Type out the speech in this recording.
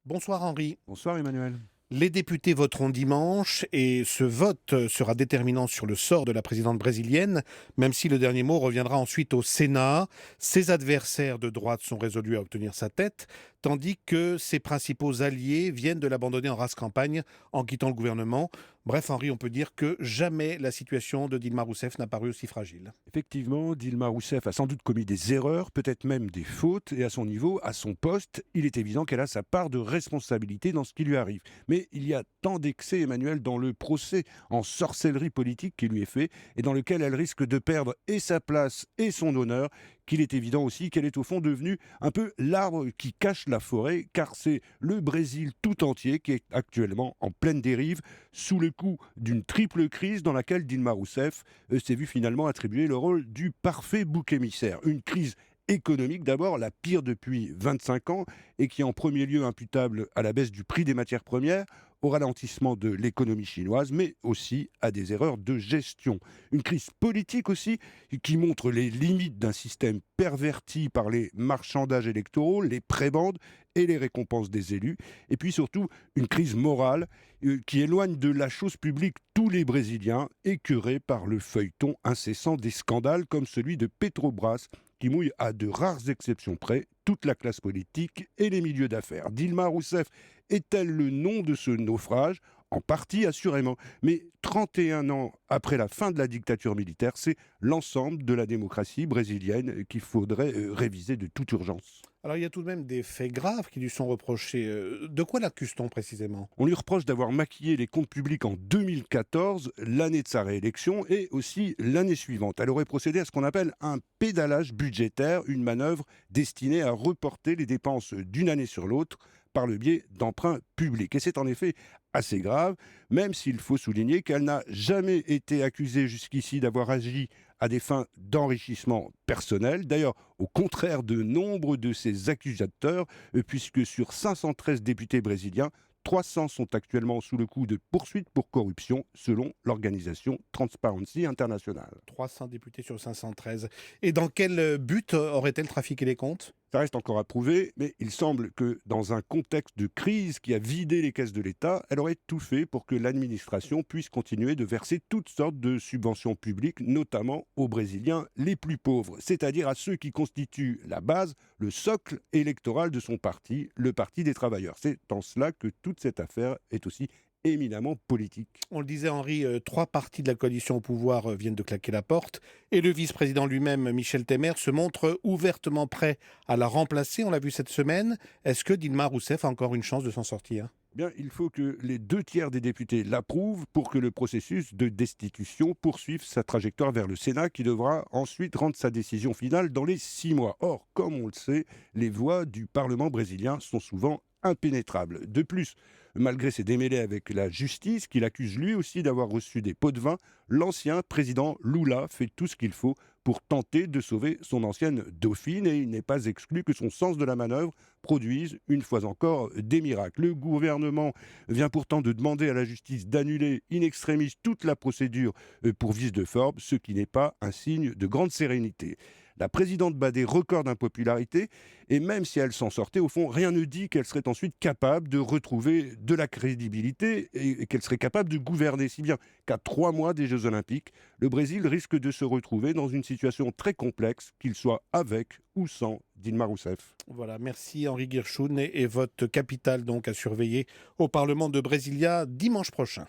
Bonsoir Henri. Bonsoir Emmanuel. Les députés voteront dimanche et ce vote sera déterminant sur le sort de la présidente brésilienne, même si le dernier mot reviendra ensuite au Sénat. Ses adversaires de droite sont résolus à obtenir sa tête, tandis que ses principaux alliés viennent de l'abandonner en rase campagne en quittant le gouvernement. Bref, Henri, on peut dire que jamais la situation de Dilma Rousseff n'a paru aussi fragile. Effectivement, Dilma Rousseff a sans doute commis des erreurs, peut-être même des fautes, et à son niveau, à son poste, il est évident qu'elle a sa part de responsabilité dans ce qui lui arrive. Mais il y a tant d'excès, Emmanuel, dans le procès en sorcellerie politique qui lui est fait, et dans lequel elle risque de perdre et sa place et son honneur, qu'il est évident aussi qu'elle est au fond devenue un peu l'arbre qui cache la forêt, car c'est le Brésil tout entier qui est actuellement en pleine dérive, sous le coup d'une triple crise dans laquelle Dilma Rousseff s'est vue finalement attribuer le rôle du parfait bouc émissaire. Une crise économique d'abord, la pire depuis 25 ans, et qui est en premier lieu imputable à la baisse du prix des matières premières, au ralentissement de l'économie chinoise, mais aussi à des erreurs de gestion. Une crise politique aussi, qui montre les limites d'un système perverti par les marchandages électoraux, les prébendes et les récompenses des élus. Et puis surtout, une crise morale qui éloigne de la chose publique tous les Brésiliens, écœurés par le feuilleton incessant des scandales comme celui de Petrobras, qui mouille à de rares exceptions près toute la classe politique et les milieux d'affaires. Dilma Rousseff est-elle le nom de ce naufrage ? En partie, assurément. Mais 31 ans après la fin de la dictature militaire, c'est l'ensemble de la démocratie brésilienne qu'il faudrait réviser de toute urgence. Alors il y a tout de même des faits graves qui lui sont reprochés. De quoi l'accuse-t-on précisément ? On lui reproche d'avoir maquillé les comptes publics en 2014, l'année de sa réélection, et aussi l'année suivante. Elle aurait procédé à ce qu'on appelle un pédalage budgétaire, une manœuvre destinée à reporter les dépenses d'une année sur l'autre par le biais d'emprunts publics. Et c'est en effet assez grave, même s'il faut souligner qu'elle n'a jamais été accusée jusqu'ici d'avoir agi à des fins d'enrichissement personnel. D'ailleurs, au contraire de nombre de ses accusateurs, puisque sur 513 députés brésiliens, 300 sont actuellement sous le coup de poursuites pour corruption, selon l'organisation Transparency International. 300 députés sur 513. Et dans quel but aurait-elle trafiqué les comptes ? Ça reste encore à prouver, mais il semble que dans un contexte de crise qui a vidé les caisses de l'État, elle aurait tout fait pour que l'administration puisse continuer de verser toutes sortes de subventions publiques, notamment aux Brésiliens les plus pauvres, c'est-à-dire à ceux qui constituent la base, le socle électoral de son parti, le Parti des travailleurs. C'est en cela que toute cette affaire est aussi éminemment politique. On le disait, Henri, trois partis de la coalition au pouvoir viennent de claquer la porte. Et le vice-président lui-même, Michel Temer, se montre ouvertement prêt à la remplacer. On l'a vu cette semaine. Est-ce que Dilma Rousseff a encore une chance de s'en sortir ? Bien, il faut que les 2 tiers des députés l'approuvent pour que le processus de destitution poursuive sa trajectoire vers le Sénat qui devra ensuite rendre sa décision finale dans les 6 mois. Or, comme on le sait, les voies du Parlement brésilien sont souvent impénétrables. De plus, malgré ses démêlés avec la justice, qu'il accuse lui aussi d'avoir reçu des pots de vin, l'ancien président Lula fait tout ce qu'il faut pour tenter de sauver son ancienne dauphine et il n'est pas exclu que son sens de la manœuvre produise une fois encore des miracles. Le gouvernement vient pourtant de demander à la justice d'annuler in extremis toute la procédure pour vice de forme, ce qui n'est pas un signe de grande sérénité. La présidente bat des records d'impopularité et même si elle s'en sortait, au fond, rien ne dit qu'elle serait ensuite capable de retrouver de la crédibilité et qu'elle serait capable de gouverner. Si bien qu'à 3 mois des Jeux Olympiques, le Brésil risque de se retrouver dans une situation très complexe, qu'il soit avec ou sans Dilma Rousseff. Voilà, merci Henri Guirchoun et vote capital donc à surveiller au Parlement de Brasilia dimanche prochain.